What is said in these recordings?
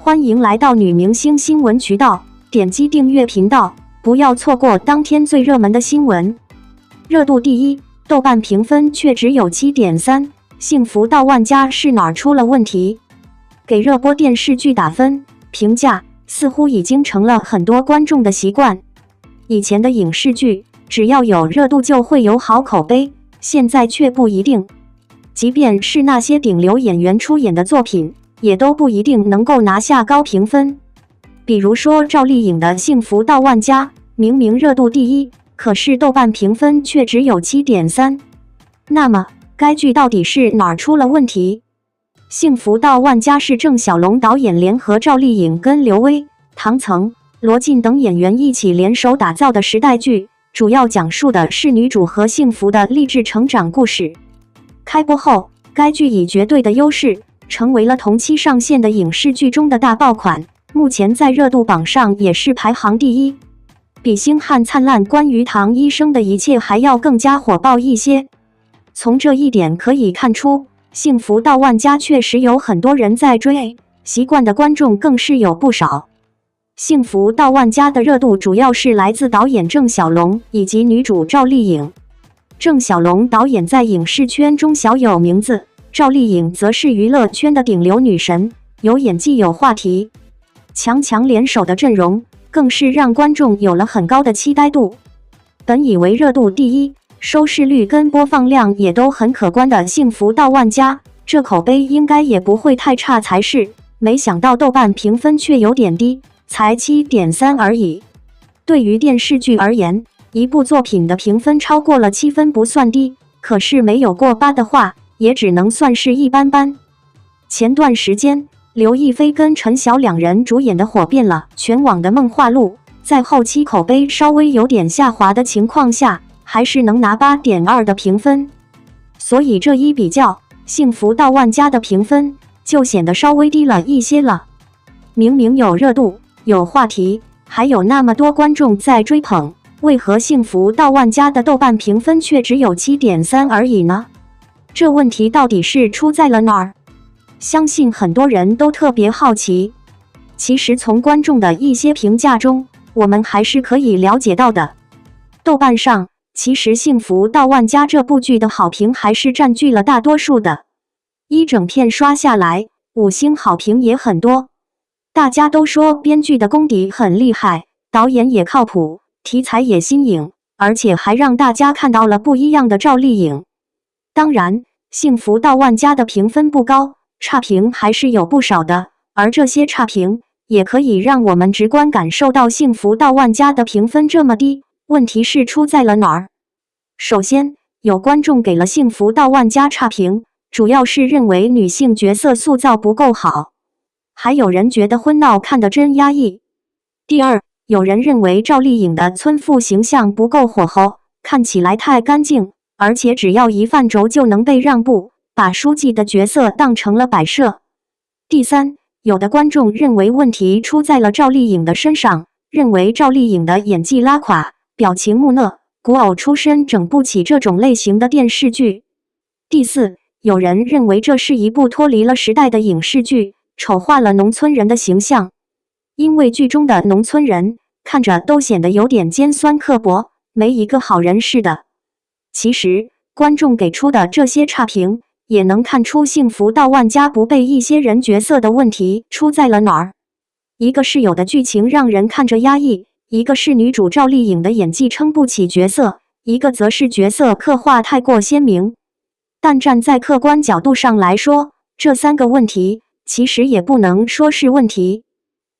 欢迎来到女明星新闻渠道，点击订阅频道，不要错过当天最热门的新闻。热度第一，豆瓣评分却只有 7.3， 幸福到万家是哪儿出了问题？给热播电视剧打分，评价似乎已经成了很多观众的习惯。以前的影视剧，只要有热度就会有好口碑，现在却不一定。即便是那些顶流演员出演的作品，也都不一定能够拿下高评分。比如说赵丽颖的《幸福到万家》，明明热度第一，可是豆瓣评分却只有 7.3。那么，该剧到底是哪儿出了问题？《幸福到万家》是郑晓龙导演联合赵丽颖跟刘威、唐曾、罗晋等演员一起联手打造的时代剧，主要讲述的是女主和幸福的励志成长故事。开播后，该剧以绝对的优势，成为了同期上线的影视剧中的大爆款，目前在热度榜上也是排行第一，比星汉灿烂关于唐医生的一切还要更加火爆一些。从这一点可以看出，幸福到万家确实有很多人在追，习惯的观众更是有不少。幸福到万家的热度主要是来自导演郑晓龙以及女主赵丽颖。郑晓龙导演在影视圈中小有名字，赵丽颖则是娱乐圈的顶流女神，有演技有话题，强联手的阵容更是让观众有了很高的期待度。本以为热度第一，收视率跟播放量也都很可观的幸福到万家，这口碑应该也不会太差才是，没想到豆瓣评分却有点低，才 7.3 而已。对于电视剧而言，一部作品的评分超过了7分不算低，可是没有过8的话，也只能算是一般般。前段时间，刘亦菲跟陈晓两人主演的火遍了全网的《梦话录》，在后期口碑稍微有点下滑的情况下，还是能拿 8.2 的评分。所以这一比较，幸福到万家的评分就显得稍微低了一些了。明明有热度，有话题，还有那么多观众在追捧，为何幸福到万家的豆瓣评分却只有 7.3 而已呢？这问题到底是出在了哪儿？相信很多人都特别好奇。其实从观众的一些评价中，我们还是可以了解到的。豆瓣上，其实幸福到万家这部剧的好评还是占据了大多数的。一整片刷下来，5星好评也很多。大家都说编剧的功底很厉害，导演也靠谱，题材也新颖，而且还让大家看到了不一样的赵丽颖。当然，幸福到万家的评分不高，差评还是有不少的，而这些差评也可以让我们直观感受到幸福到万家的评分这么低，问题是出在了哪儿？首先，有观众给了幸福到万家差评，主要是认为女性角色塑造不够好，还有人觉得婚闹看得真压抑。第二，有人认为赵丽颖的村妇形象不够火候，看起来太干净，而且只要一犯轴就能被让步，把书记的角色当成了摆设。第三，有的观众认为问题出在了赵丽颖的身上，认为赵丽颖的演技拉垮，表情木讷，古偶出身整不起这种类型的电视剧。第四，有人认为这是一部脱离了时代的影视剧，丑化了农村人的形象，因为剧中的农村人看着都显得有点尖酸刻薄，没一个好人似的。其实，观众给出的这些差评，也能看出幸福到万家不被一些人角色的问题出在了哪儿。一个是有的剧情让人看着压抑，一个是女主赵丽颖的演技撑不起角色，一个则是角色刻画太过鲜明。但站在客观角度上来说，这3个问题其实也不能说是问题，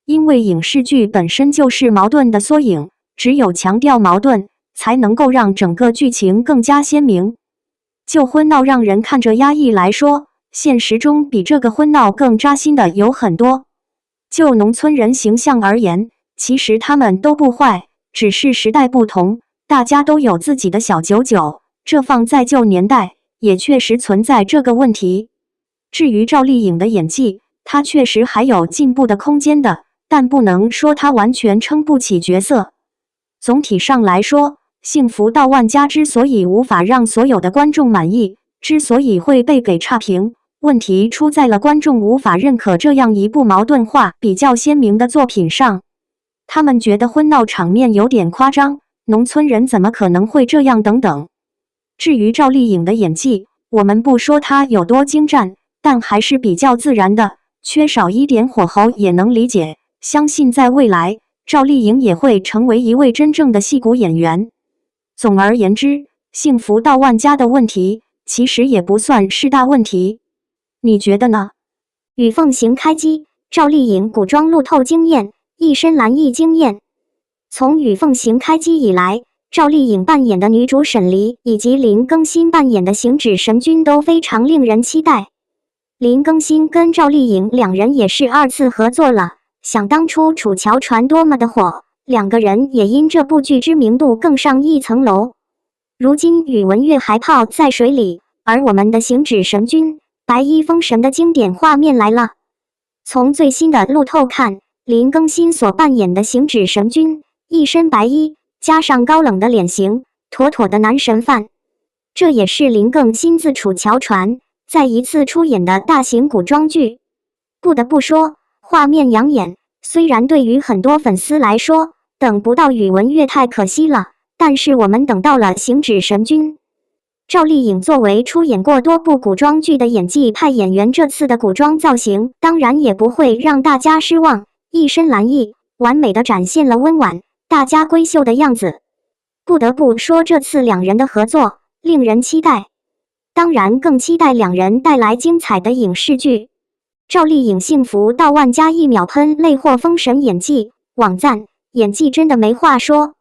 因为影视剧本身就是矛盾的缩影，只有强调矛盾，才能够让整个剧情更加鲜明。就婚闹让人看着压抑来说，现实中比这个婚闹更扎心的有很多。就农村人形象而言，其实他们都不坏，只是时代不同，大家都有自己的小九九，这放在旧年代也确实存在这个问题。至于赵丽颖的演技，她确实还有进步的空间的，但不能说她完全撑不起角色。总体上来说，幸福到万家之所以无法让所有的观众满意，之所以会被给差评，问题出在了观众无法认可这样一部矛盾化比较鲜明的作品上。他们觉得婚闹场面有点夸张，农村人怎么可能会这样等等。至于赵丽颖的演技，我们不说她有多精湛，但还是比较自然的，缺少一点火候也能理解。相信在未来，赵丽颖也会成为一位真正的戏骨演员。总而言之，幸福到万家的问题其实也不算是大问题。你觉得呢？与凤行开机，赵丽颖古装路透惊艳，一身蓝衣惊艳。从与凤行开机以来，赵丽颖扮演的女主沈黎以及林更新扮演的行止神君都非常令人期待。林更新跟赵丽颖两人也是2次合作了，想当初楚乔传多么的火，两个人也因这部剧知名度更上一层楼。如今宇文玥还泡在水里，而我们的行止神君白衣封神的经典画面来了。从最新的路透看，林更新所扮演的行止神君一身白衣，加上高冷的脸型，妥妥的男神范。这也是林更新自楚乔传再一次出演的大型古装剧。不得不说，画面养眼，虽然对于很多粉丝来说，等不到宇文玥太可惜了，但是我们等到了行止神君。赵丽颖作为出演过多部古装剧的演技派演员，这次的古装造型当然也不会让大家失望，一身蓝衣，完美的展现了温婉大家闺秀的样子。不得不说，这次两人的合作令人期待，当然更期待两人带来精彩的影视剧。赵丽颖幸福到万家一秒喷泪或封神演技，网赞演技真的没话说。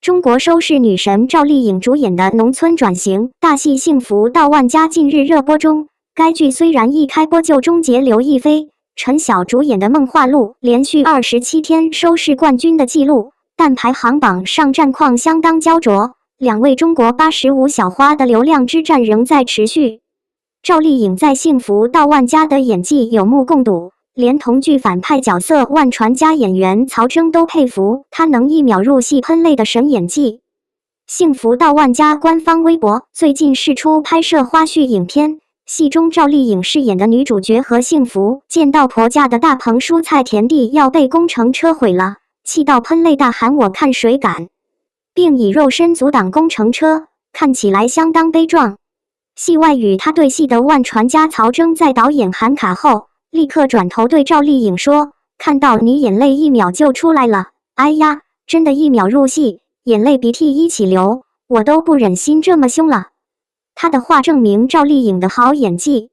中国收视女神赵丽颖主演的农村转型大戏《幸福到万家》近日热播中，该剧虽然一开播就终结刘亦菲、陈晓主演的《梦话录》连续27天收视冠军的纪录，但排行榜上战况相当焦灼，两位中国85小花的流量之战仍在持续。赵丽颖在《幸福到万家》的演技有目共睹，连同剧反派角色万传家演员曹征都佩服她能一秒入戏喷泪的神演技。幸福到万家官方微博最近释出拍摄花絮影片，戏中赵丽颖饰演的女主角和幸福见到婆家的大棚蔬菜田地要被工程车毁了，气到喷泪大喊我看谁敢，并以肉身阻挡工程车，看起来相当悲壮。戏外与他对戏的万传家曹征在导演喊卡后，立刻转头对赵丽颖说，看到你眼泪一秒就出来了，哎呀，真的一秒入戏，眼泪鼻涕一起流，我都不忍心这么凶了。他的话证明赵丽颖的好演技。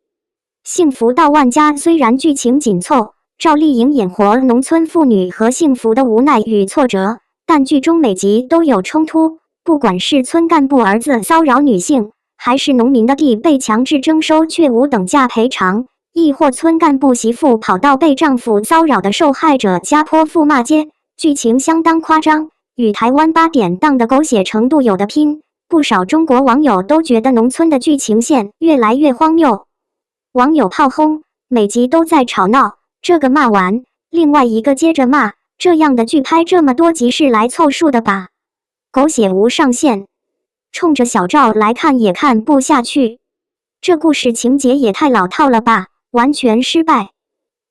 幸福到万家虽然剧情紧凑，赵丽颖演活农村妇女和幸福的无奈与挫折，但剧中每集都有冲突，不管是村干部儿子骚扰女性，还是农民的地被强制征收却无等价赔偿，亦或村干部媳妇跑到被丈夫骚扰的受害者家泼妇骂街，剧情相当夸张，与台湾8点档的狗血程度有得拼。不少中国网友都觉得农村的剧情线越来越荒谬，网友炮轰，每集都在吵闹，这个骂完，另外一个接着骂，这样的剧拍这么多集是来凑数的吧？狗血无上限。冲着小赵来看也看不下去，这故事情节也太老套了吧，完全失败。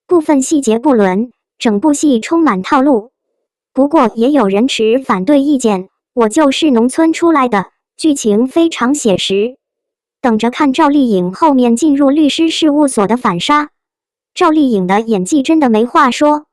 部分细节不伦，整部戏充满套路。不过也有人持反对意见，我就是农村出来的，剧情非常写实。等着看赵丽颖后面进入律师事务所的反杀。赵丽颖的演技真的没话说。